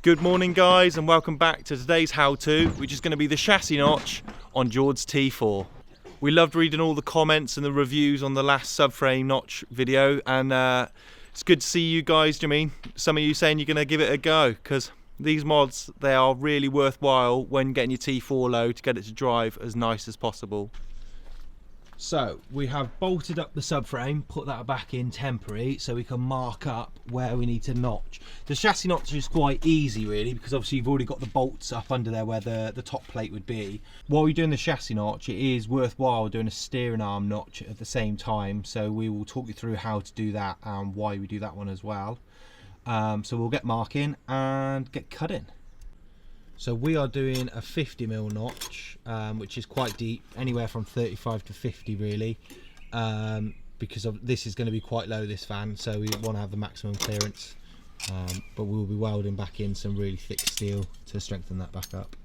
Good morning guys, and welcome back to today's how-to, which is going to be the chassis notch on Jord's T4. We loved reading all the comments and the reviews on the last subframe notch video, and it's good to see you guys. I mean, some of you saying you're going to give it a go, because these mods, they are really worthwhile when getting your T4 low to get it to drive as nice as possible. So we have bolted up the subframe, put that back in temporary so we can mark up where we need to notch. The chassis notch is quite easy really, because obviously you've already got the bolts up under there where the top plate would be. While you're doing the chassis notch, it is worthwhile doing a steering arm notch at the same time, so we will talk you through how to do that and why we do that one as well. So we'll get marking and get cutting. So we are doing a 50mm notch, which is quite deep, anywhere from 35 to 50 really, because this is going to be quite low, this van, so we want to have the maximum clearance, but we'll be welding back in some really thick steel to strengthen that back up.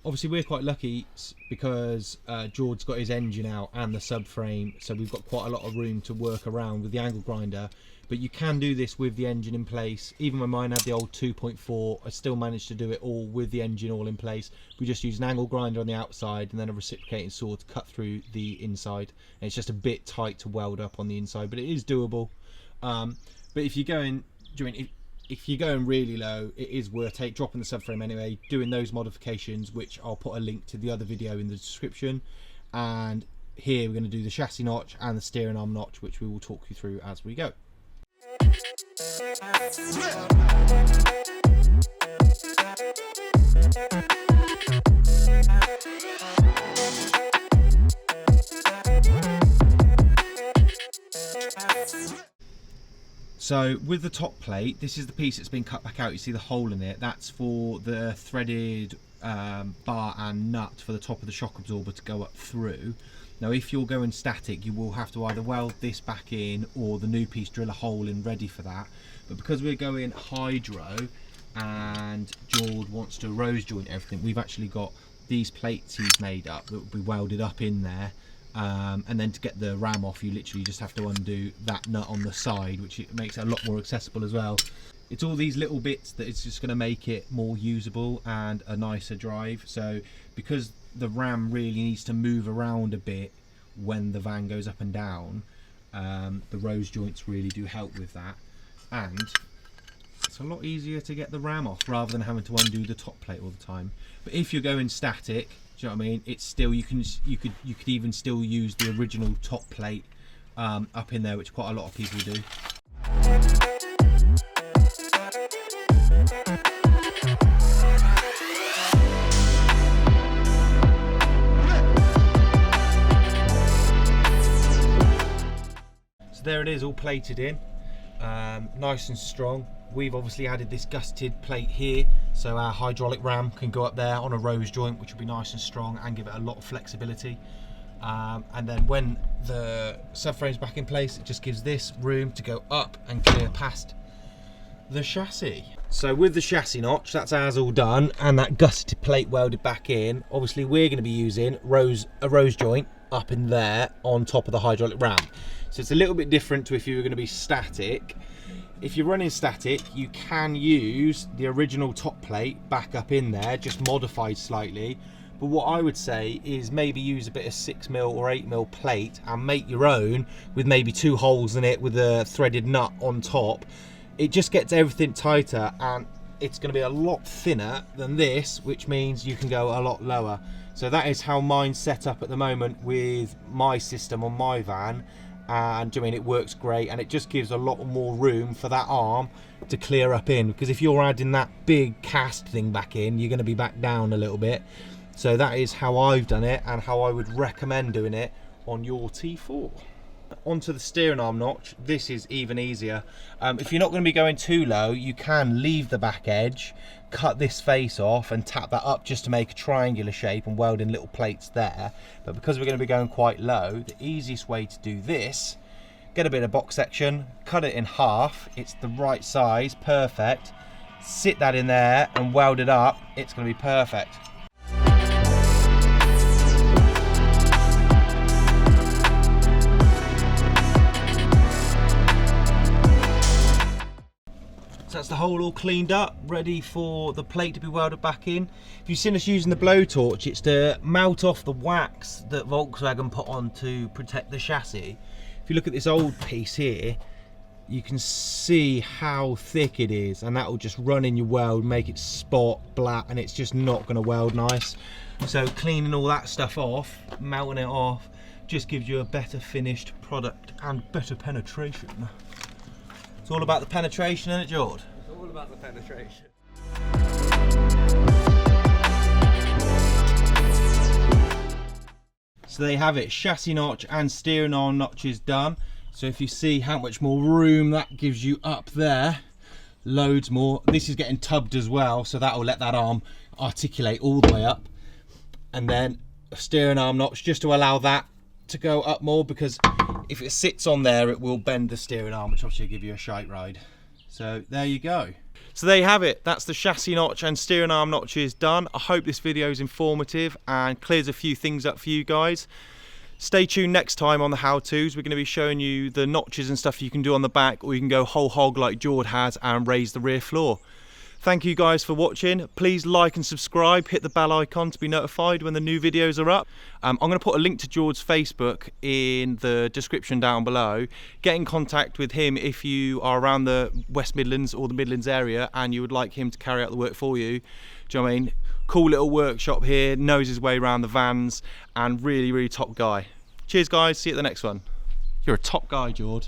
Obviously we're quite lucky because George's got his engine out and the subframe, so we've got quite a lot of room to work around with the angle grinder. But you can do this with the engine in place. Even when mine had the old 2.4, I still managed to do it all with the engine all in place. We just use an angle grinder on the outside and then a reciprocating saw to cut through the inside. And it's just a bit tight to weld up on the inside, but it is doable. But if you're going, if you're going really low, it is worth dropping the subframe anyway, doing those modifications, which I'll put a link to the other video in the description. And here we're going to do the chassis notch and the steering arm notch, which we will talk you through as we go. So with the top plate, this is the piece that's been cut back out. You see the hole in it. That's for the threaded bar and nut for the top of the shock absorber to go up through. Now if you're going static, you will have to either weld this back in or the new piece drill a hole in ready for that. But because we're going hydro and Jord wants to rose joint everything, we've actually got these plates he's made up that will be welded up in there. And then to get the ram off, you literally just have to undo that nut on the side, which it makes it a lot more accessible as well. It's all these little bits that it's just going to make it more usable and a nicer drive. So because the ram really needs to move around a bit when the van goes up and down, the rose joints really do help with that, and it's a lot easier to get the ram off rather than having to undo the top plate all the time. But if you're going static, do you know what I mean, it's still, you could even still use the original top plate up in there, which quite a lot of people do. There it is, all plated in, nice and strong. We've obviously added this gusseted plate here, so our hydraulic ram can go up there on a rose joint, which will be nice and strong and give it a lot of flexibility. And then when the subframe's back in place, it just gives this room to go up and clear past the chassis. So with the chassis notch, that's ours all done, and that gusseted plate welded back in. Obviously we're going to be using a rose joint up in there on top of the hydraulic ram. So it's a little bit different to if you were going to be static. If you're running static, you can use the original top plate back up in there, just modified slightly. But what I would say is maybe use a bit of 6mm or 8mm plate and make your own with maybe 2 holes in it with a threaded nut on top. It just gets everything tighter, and it's going to be a lot thinner than this, which means you can go a lot lower. So that is how mine's set up at the moment with my system on my van. And I mean, it works great, and it just gives a lot more room for that arm to clear up in, because if you're adding that big cast thing back in, you're going to be back down a little bit. So that is how I've done it and how I would recommend doing it on your T4. Onto the steering arm notch, this is even easier. If you're not going to be going too low, you can leave the back edge, cut this face off and tap that up just to make a triangular shape and weld in little plates there. But because we're going to be going quite low, the easiest way to do this, get a bit of box section, cut it in half, it's the right size, perfect, sit that in there and weld it up, it's going to be perfect. So that's the hole all cleaned up, ready for the plate to be welded back in. If you've seen us using the blowtorch, it's to melt off the wax that Volkswagen put on to protect the chassis. If you look at this old piece here, you can see how thick it is, and that will just run in your weld, make it spot black, and it's just not going to weld nice. So cleaning all that stuff off, melting it off, just gives you a better finished product and better penetration. It's all about the penetration, isn't it, Jord? It's all about the penetration. So there you have it, chassis notch and steering arm notches done. So if you see how much more room that gives you up there, loads more. This is getting tubbed as well, so that will let that arm articulate all the way up. And then a steering arm notch just to allow that to go up more, because if it sits on there it will bend the steering arm, which obviously will give you a shite ride. So there you go. So there you have it, that's the chassis notch and steering arm notches done. I hope this video is informative and clears a few things up for you guys. Stay tuned next time on the how-tos. We're going to be showing you the notches and stuff you can do on the back, or you can go whole hog like Jord has and raise the rear floor. Thank you guys for watching. Please like and subscribe, hit the bell icon to be notified when the new videos are up. I'm going to put a link to Jord's Facebook in the description down below. Get in contact with him if you are around the West Midlands or the Midlands area and you would like him to carry out the work for you. Do you know what I mean? Cool little workshop here, knows his way around the vans, and really, really top guy. Cheers guys, see you at the next one. You're a top guy, Jord.